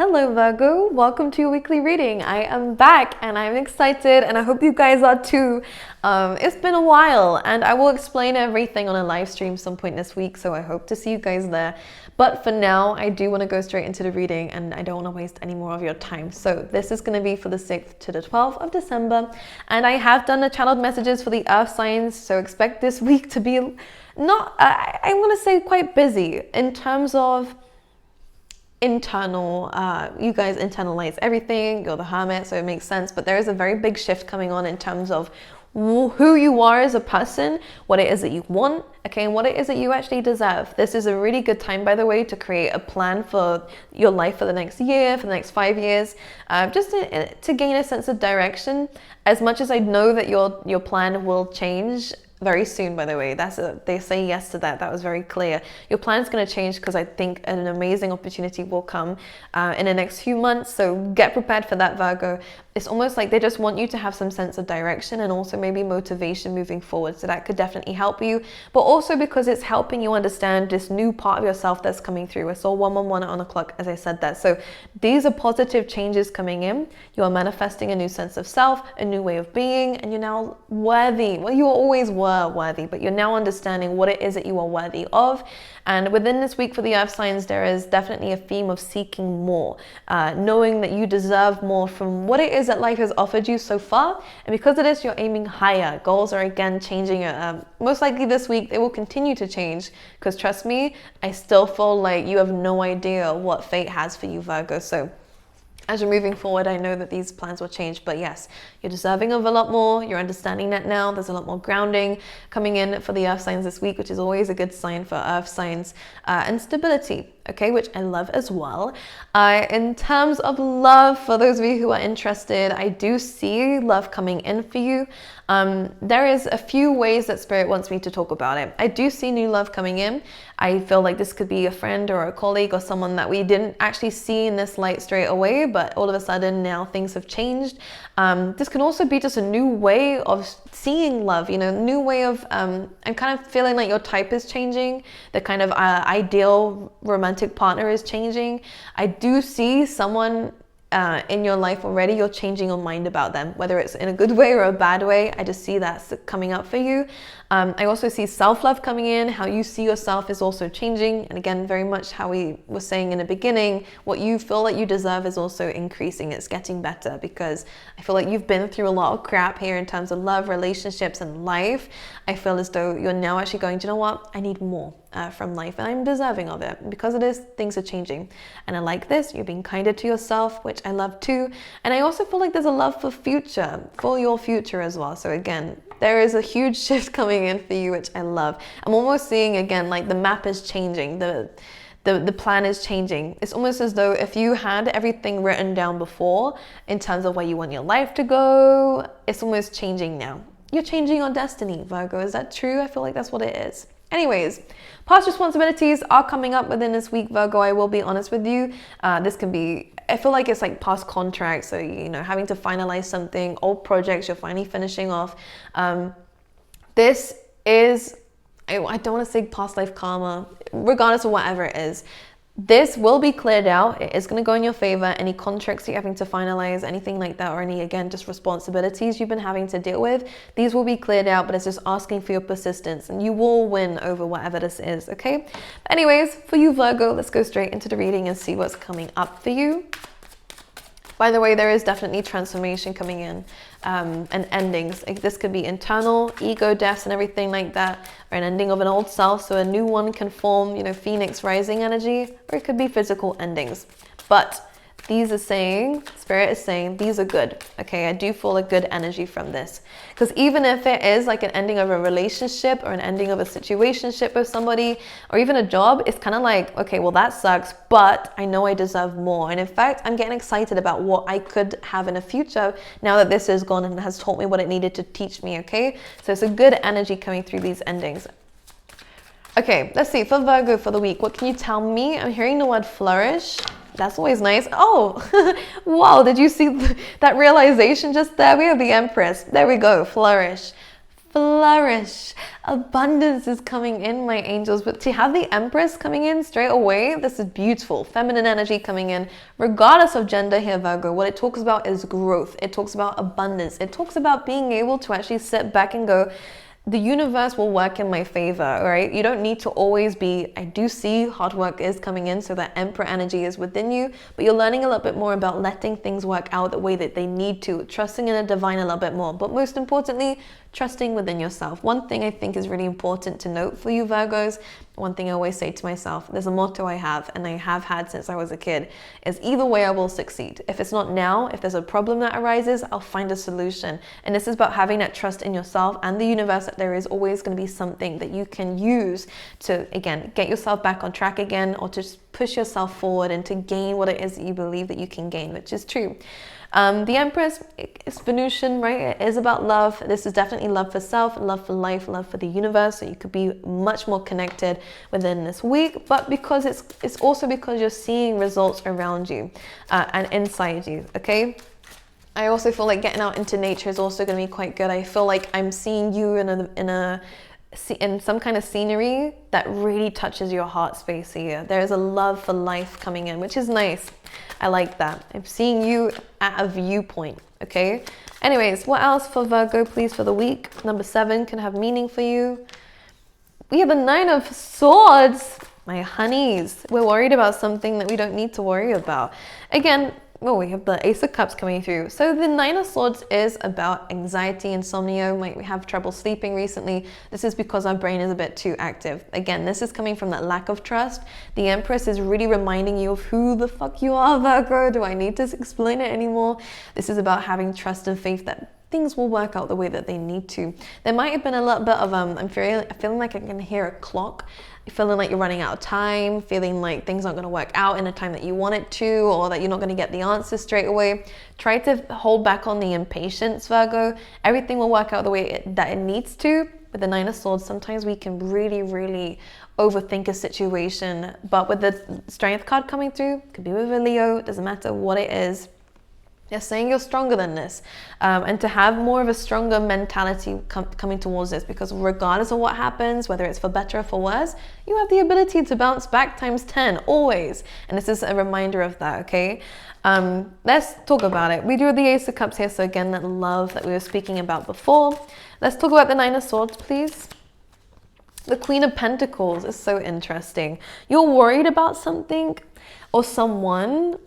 Hello Virgo, welcome to your weekly reading. I am back and I'm excited and I hope you guys are too. It's been a while and I will explain everything on a live stream some point this week, so I hope to see you guys there. But for now, I do want to go straight into the reading and I don't want to waste any more of your time. So this is going to be for the 6th to the 12th of December, and I have done the channeled messages for the earth signs, so expect this week to be I want to say quite busy in terms of internal. You guys internalize everything, you're the hermit, so it makes sense, but there is a very big shift coming on in terms of who you are as a person, what it is that you want, okay, and what it is that you actually deserve. This is a really good time, by the way, to create a plan for your life for the next year, for the next 5 years, just to gain a sense of direction. As much as I know that your plan will change very soon, by the way, they say yes to that. That was very clear. Your plan's going to change because I think an amazing opportunity will come in the next few months. So get prepared for that, Virgo. It's almost like they just want you to have some sense of direction and also maybe motivation moving forward. So that could definitely help you, but also because it's helping you understand this new part of yourself that's coming through. I saw 111 on the clock as I said that. So these are positive changes coming in. You are manifesting a new sense of self, a new way of being, and you're now worthy. Well, you always were worthy, but you're now understanding what it is that you are worthy of. And within this week for the earth signs, there is definitely a theme of seeking more, knowing that you deserve more from what it is that life has offered you so far. And because of this, you're aiming higher. Goals are again changing. Most likely this week they will continue to change, because trust me, I still feel like you have no idea what fate has for you, Virgo. So as you're moving forward, I know that these plans will change, but yes, you're deserving of a lot more. You're understanding that now. There's a lot more grounding coming in for the earth signs this week, which is always a good sign for earth signs, and stability, okay, which I love as well. In terms of love, for those of you who are interested, I do see love coming in for you. There is a few ways that Spirit wants me to talk about it. I do see new love coming in. I feel like this could be a friend or a colleague or someone that we didn't actually see in this light straight away, but all of a sudden now things have changed. This can also be just a new way of seeing love, new way of, I'm kind of feeling like your type is changing. The kind of ideal romantic partner is changing. I do see someone in your life already. You're changing your mind about them, whether it's in a good way or a bad way. I just see that coming up for you. I also see self-love coming in. How you see yourself is also changing. And again, very much how we were saying in the beginning, what you feel like you deserve is also increasing. It's getting better, because I feel like you've been through a lot of crap here in terms of love, relationships, and life. I feel as though you're now actually going, do you know what? I need more from life, and I'm deserving of it. And because of this, things are changing. And I like this. You're being kinder to yourself, which I love too. And I also feel like there's a love for your future as well. So again, there is a huge shift coming in for you, which I love. I'm almost seeing again, like the map is changing. The plan is changing. It's almost as though if you had everything written down before in terms of where you want your life to go, it's almost changing now. You're changing your destiny, Virgo. Is that true? I feel like that's what it is. Anyways, past responsibilities are coming up within this week, Virgo. I will be honest with you. This can be, I feel like it's like past contracts. So, having to finalize something, old projects you're finally finishing off. This is, I don't want to say past life karma, regardless of whatever it is. This will be cleared out. It is going to go in your favor. Any contracts you're having to finalize, anything like that, or any, again, just responsibilities you've been having to deal with, these will be cleared out, but it's just asking for your persistence, and you will win over whatever this is, okay? But anyways, for you, Virgo, let's go straight into the reading and see what's coming up for you. By the way, there is definitely transformation coming in, and endings. This could be internal, ego deaths and everything like that, or an ending of an old self, so a new one can form, Phoenix rising energy, or it could be physical endings. But these are saying, Spirit is saying, these are good, okay? I do feel a good energy from this. Because even if it is like an ending of a relationship or an ending of a situationship with somebody, or even a job, it's kind of like, okay, well, that sucks, but I know I deserve more. And in fact, I'm getting excited about what I could have in the future now that this is gone and has taught me what it needed to teach me, okay? So it's a good energy coming through these endings. Okay, let's see, for Virgo for the week, what can you tell me? I'm hearing the word flourish. That's always nice. Oh, wow, did you see that realization just there? We have the Empress. There we go, flourish. flourish. Abundance is coming in, my angels. But to have the Empress coming in straight away, this is beautiful. Feminine energy coming in, regardless of gender here, Virgo. What it talks about is growth. It talks about abundance. It talks about being able to actually sit back and go, the universe will work in my favor, right? You don't need to always be, I do see hard work is coming in, so that Emperor energy is within you, but you're learning a little bit more about letting things work out the way that they need to, trusting in the divine a little bit more, but most importantly, trusting within yourself. One thing I think is really important to note for you Virgos, one thing I always say to myself, there's a motto I have, and I have had since I was a kid, is either way I will succeed. If it's not now, if there's a problem that arises, I'll find a solution. And this is about having that trust in yourself and the universe that there is always going to be something that you can use to, again, get yourself back on track again, or to just push yourself forward and to gain what it is that you believe that you can gain, which is true. The Empress is Venusian, right? It is about love. This is definitely love for self, love for life, love for the universe. So you could be much more connected within this week, but because it's also because you're seeing results around you and inside you, okay? I also feel like getting out into nature is also going to be quite good. I feel like I'm seeing you in some kind of scenery that really touches your heart space here. There's a love for life coming in, which is nice. I like that. I'm seeing you at a viewpoint, okay? Anyways, what else for Virgo, please, for the week? Number 7 can have meaning for you. We have the 9 of Swords. My honeys, we're worried about something that we don't need to worry about. Again, well, we have the Ace of Cups coming through. So the 9 of Swords is about anxiety, insomnia. Might we have trouble sleeping recently? This is because our brain is a bit too active. Again, this is coming from that lack of trust. The Empress is really reminding you of who the fuck you are, Virgo. Do I need to explain it anymore? This is about having trust and faith that things will work out the way that they need to. There might have been a little bit of, I'm feeling like I can hear a clock. Feeling like you're running out of time, feeling like things aren't going to work out in the time that you want it to, or that you're not going to get the answer straight away. Try to hold back on the impatience, Virgo. Everything will work out the way that it needs to. With the 9 of Swords, sometimes we can really, really overthink a situation. But with the Strength card coming through, could be with a Leo, it doesn't matter what it is. They're saying you're stronger than this, and to have more of a stronger mentality coming towards this, because regardless of what happens, whether it's for better or for worse, you have the ability to bounce back times 10 always. And this is a reminder of that, okay? Let's talk about it. We do the Ace of Cups here, so again, that love that we were speaking about before. Let's talk about the 9 of Swords, please. The Queen of Pentacles is so interesting. You're worried about something or someone.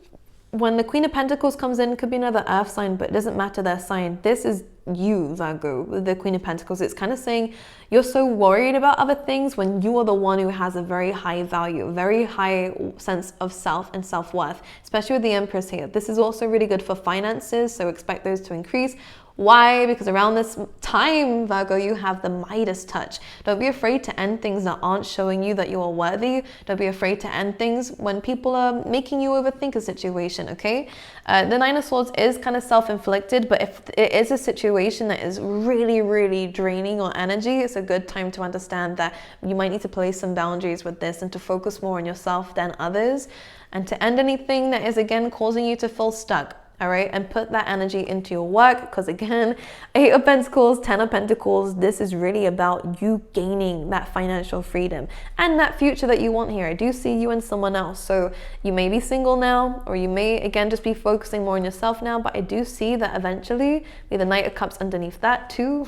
When the Queen of Pentacles comes in, it could be another earth sign, but it doesn't matter their sign. This is you, Virgo, with the Queen of Pentacles. It's kind of saying you're so worried about other things when you are the one who has a very high value, very high sense of self and self-worth, especially with the Empress here. This is also really good for finances, so expect those to increase. Why? Because around this time, Virgo, you have the Midas touch. Don't be afraid to end things that aren't showing you that you are worthy. Don't be afraid to end things when people are making you overthink a situation, okay? The 9 of Swords is kind of self-inflicted, but if it is a situation that is really, really draining your energy, it's a good time to understand that you might need to place some boundaries with this and to focus more on yourself than others, and to end anything that is, again, causing you to feel stuck. All right, and put that energy into your work, because again, 8 of Pentacles, 10 of Pentacles, this is really about you gaining that financial freedom and that future that you want here. I do see you and someone else, so you may be single now, or you may again just be focusing more on yourself now, but I do see that eventually, with the Knight of Cups underneath that too,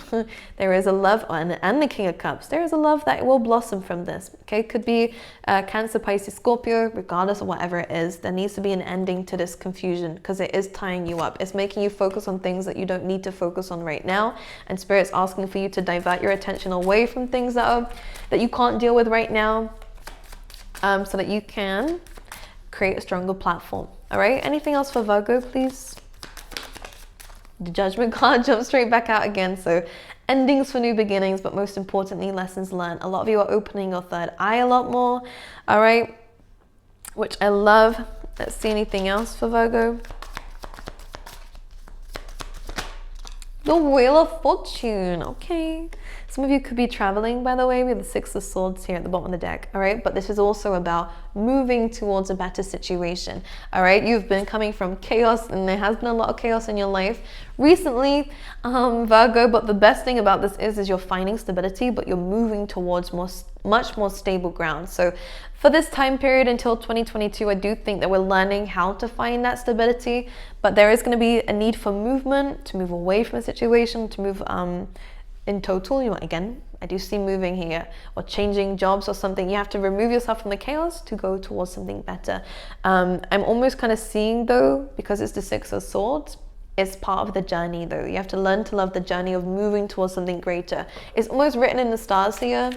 there is a love, and the King of Cups, there is a love that will blossom from this, okay? Could be Cancer, Pisces, Scorpio, regardless of whatever it is, there needs to be an ending to this confusion, because it is tying you up. It's making you focus on things that you don't need to focus on right now, and Spirit's asking for you to divert your attention away from things that you can't deal with right now, so that you can create a stronger platform. All right, anything else for Virgo, please? The Judgment card jumps straight back out again, so endings for new beginnings, but most importantly, lessons learned. A lot of you are opening your third eye a lot more, all right, which I love. Let's see anything else for Virgo. The Wheel of Fortune, okay. Some of you could be traveling, by the way. We have the Six of Swords here at the bottom of the deck, all right? But this is also about moving towards a better situation, all right? You've been coming from chaos, and there has been a lot of chaos in your life recently, Virgo, but the best thing about this is you're finding stability, but you're moving towards much more stable ground. So for this time period until 2022, I do think that we're learning how to find that stability, but there is going to be a need for movement, to move away from a situation, to move in total. You know, again, I do see moving here, or changing jobs or something. You have to remove yourself from the chaos to go towards something better. I'm almost kind of seeing, though, because it's the Six of Swords, it's part of the journey, though. You have to learn to love the journey of moving towards something greater. It's almost written in the stars here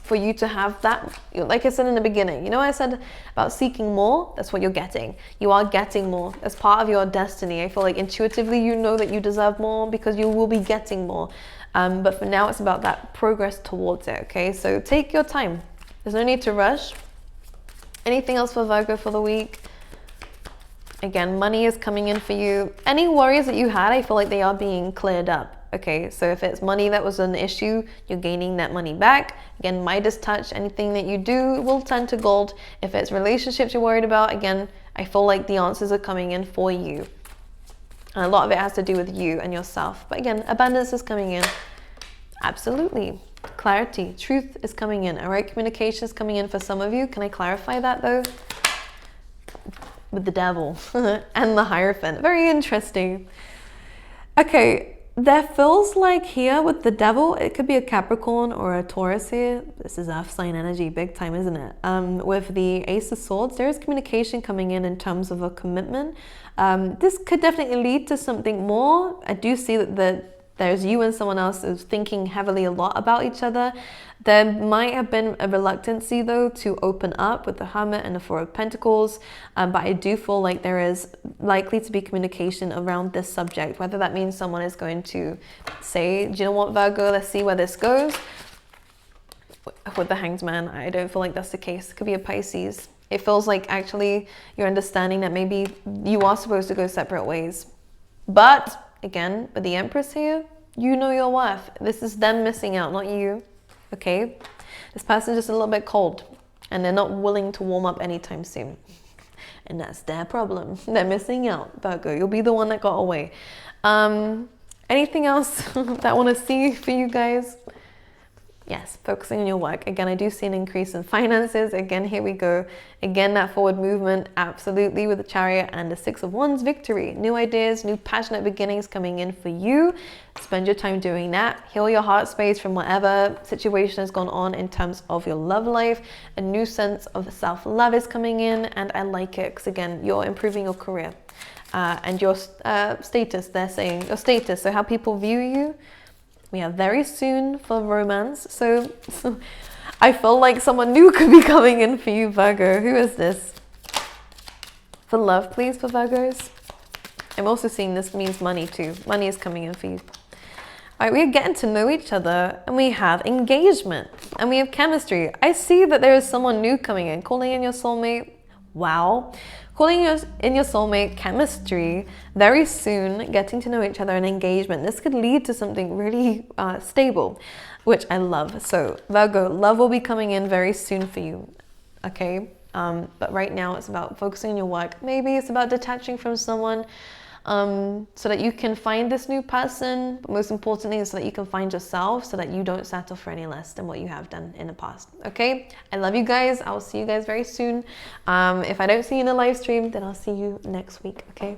for you to have that. Like I said in the beginning, you know, I said about seeking more. That's what you're getting. You are getting more. That's part of your destiny. I feel like intuitively you know that you deserve more, because you will be getting more. But for now, it's about that progress towards it, okay? So take your time. There's no need to rush. Anything else for Virgo for the week? Again, money is coming in for you. Any worries that you had, I feel like they are being cleared up, okay? So if it's money that was an issue, you're gaining that money back. Again, Midas touch, anything that you do will turn to gold. If it's relationships you're worried about, again, I feel like the answers are coming in for you. And a lot of it has to do with you and yourself. But again, abundance is coming in. Absolutely. Clarity, truth is coming in, all right? Communication is coming in for some of you. Can I clarify that, though? With the devil and the Hierophant. Very interesting. Okay, there feels like here with the devil, it could be a Capricorn or a Taurus here. This is earth sign energy, big time, isn't it? With the Ace of Swords, there is communication coming in terms of a commitment. This could definitely lead to something more. I do see that there's you and someone else is thinking heavily a lot about each other. There might have been a reluctancy, though, to open up with the Hermit and the Four of Pentacles. But I do feel like there is likely to be communication around this subject, whether that means someone is going to say, do you know what, Virgo, let's see where this goes. With the Hanged Man, I don't feel like that's the case. It could be a Pisces. It feels like actually you're understanding that maybe you are supposed to go separate ways. But again, with the Empress here, you know your worth. This is them missing out, not you. Okay? This person's just a little bit cold, and they're not willing to warm up anytime soon. And that's their problem. They're missing out, Virgo. You'll be the one that got away. Anything else that I want to see for you guys? Yes, focusing on your work. Again, I do see an increase in finances. Again, here we go. Again, that forward movement, absolutely, with the Chariot and the Six of Wands, victory. New ideas, new passionate beginnings coming in for you. Spend your time doing that. Heal your heart space from whatever situation has gone on in terms of your love life. A new sense of self-love is coming in, and I like it because, again, you're improving your career and your status, they're saying. Your status, so how people view you. We have very soon for romance. So I feel like someone new could be coming in for you, Virgo. Who is this? For love, please, for Virgos. I'm also seeing this means money too. Money is coming in for you. All right, we're getting to know each other, and we have engagement, and we have chemistry. I see that there is someone new coming in, calling in your soulmate. Wow. Calling in your soulmate, chemistry, very soon, getting to know each other, and engagement. This could lead to something really stable, which I love. So Virgo, love will be coming in very soon for you, okay? But right now it's about focusing on your work. Maybe it's about detaching from someone so that you can find this new person. But most importantly is so that you can find yourself, so that you don't settle for any less than what you have done in the past. Okay, I love you guys. I'll see you guys very soon. If I don't see you in the live stream, then I'll see you next week. Okay.